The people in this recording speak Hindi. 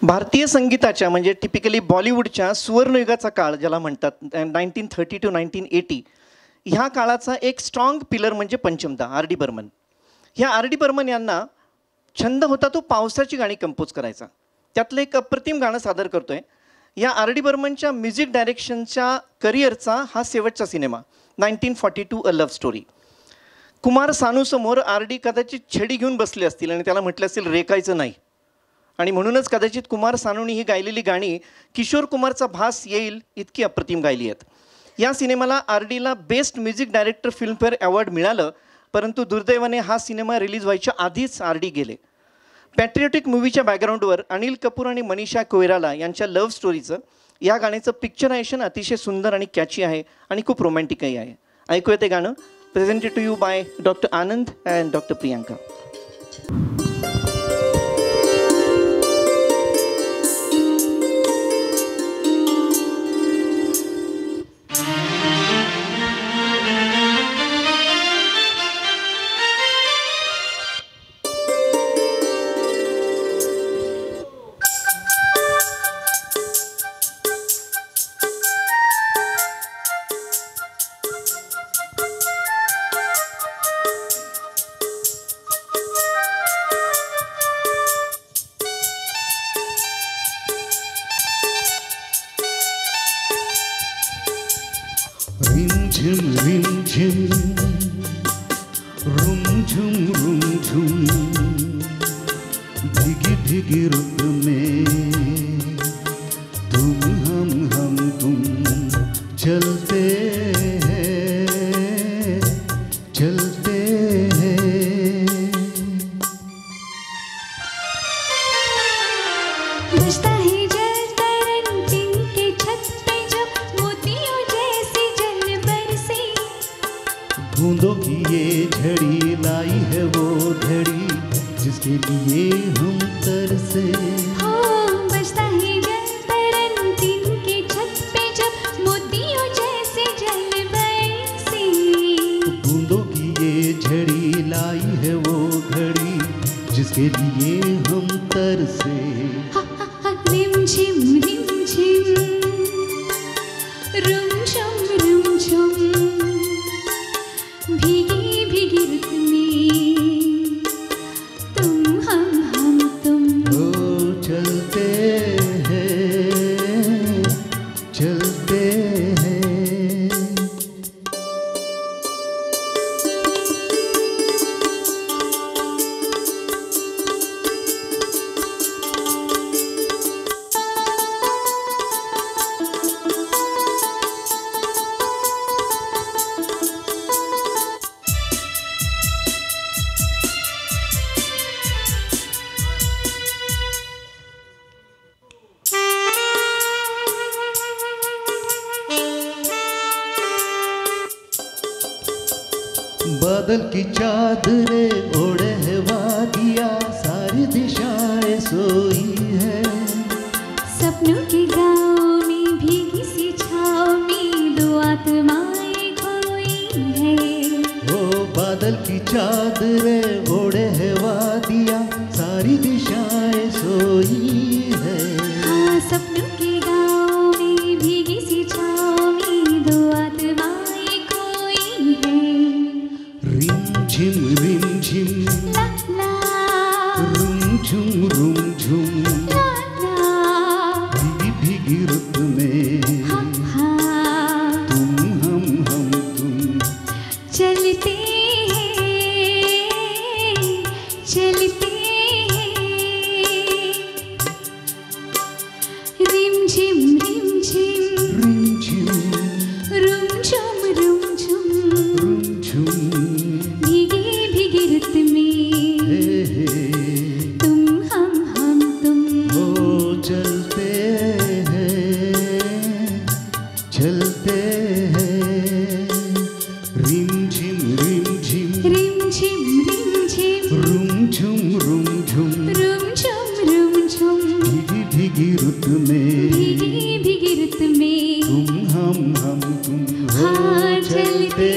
भारतीय संगीताच्या म्हणजे टिपिकली बॉलिवूडच्या सुवर्णयुगाचा काळ ज्याला म्हणतात 1930 to 1980 ह्या काळाचा एक स्ट्रॉंग पिलर म्हणजे पंचमदा आर.डी. बर्मन. ह्या आर.डी. बर्मन यांना छंद होता तो पावसाची गाणी कंपोज करायचा. त्यातलं एक अप्रतिम गाणं सादर करतोय. या आर.डी. बर्मनच्या म्युझिक डायरेक्शनच्या करिअरचा हा शेवटचा cinema 1942 a love story. Kumar सानूसमोर आर.डी. कदाचित छडी घेऊन बसले असतील आणि त्याला म्हटलं असेल रेखायचं नाही. आणि म्हणूनच कदाचित कुमार सानूनी ही गायलेली गाणी किशोर कुमारचा भास येईल इतकी अप्रतिम गायली आहेत. या सिनेमाला आर.डी.ला best music director filmfare award मिळालं, परंतु दुर्दैवाने हा सिनेमा रिलीज व्हायच्या आधीच आर.डी. गेले. पॅट्रियोटिक मूवीच्या बॅकग्राऊंडवर अनिल कपूर आणि मनीषा कोइराला यांच्या लव्ह स्टोरीचं या गाण्याचं पिक्चरायझेशन अतिशय सुंदर आणि कॅची आहे आणि खूप रोमॅन्टिकही आहे. ऐकूया ते गाणं presented to you by doctor Anand and doctor Priyanka. रिमझिम रिमझिम रुमझुम रुमझुम भीगी भीगी रुत में तुम हम तुम चलते हैं चलते हैं. बजता है जल तरंग के छत पे जब मोतियों जैसी जल बरसे. बूंदों की ये झड़ी लाई है वो घड़ी जिसके लिए हम तरसे. बजता है जल तरंग के छत पे जब मोतियों जैसी जल बरसे. बूंदों की ये झड़ी लाई है वो घड़ी जिसके लिए हम तरसे. रिमझिम रिमझिम रुमझुम रुमझुम भीगी भीगी रुत में तुम हम तुम. ओ चलते हैं चलते हैं. बादल की चादरें ओढ़े है वादियाँ सारी दिशाएं सोई है. सपनों के गाँव में भीगी सी छाँव में दो आत्माएं खोई है. ओ बादल की चादरें ओढ़े है वादियाँ सारी दिशाएं सोई है. हाँ सपनों के गाँव में भीगी सी छाँव में दो आत्माएं खोई है. रिमझिम रिमझिम ला ला रुमझुम रुमझुम ला ला भीगी भीगी रुत में हाँ तुम हम तुम चलते हैं चलते हैं. रिमझिम रिमझिम रिमझिम रुमझुम रुमझुम रुमझुम भीगी भीगी रुत में हे हे. तुम हम तुम. ओ चलते हैं चलते हैं. रिमझिम रिमझिम रिमझिम रिमझिम रुमझुम रुमझुम रुमझुम रुमझुम भीगी भीगी रुत में भीगी भीगी रुत में तुम हम तुम हो हाँ चलते